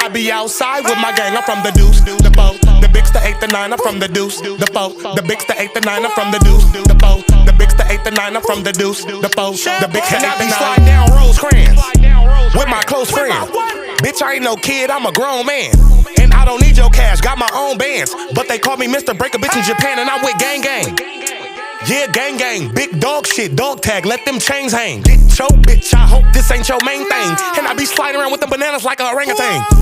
I be outside with my gang, I'm from the deuce, the boat. The bigs, the 8, the 9, I'm from the deuce, the boat. The bigs, the 8, the 9, I'm from the deuce, the boat. The bigs, the 8, the 9, I'm from the deuce, the boat. The bigs, the 8, the 9. Slide down Rosecrans with my close friend. Bitch, I ain't no kid, I'm a grown man. And I don't need your cash, got my own bands. But they call me Mr. Break a Bitch in Japan, and I'm with gang gang. Yeah, gang gang, big dog shit, dog tag, let them chains hang. Get your bitch, I hope this ain't your main thing. And I be sliding around with the bananas like a orangutan.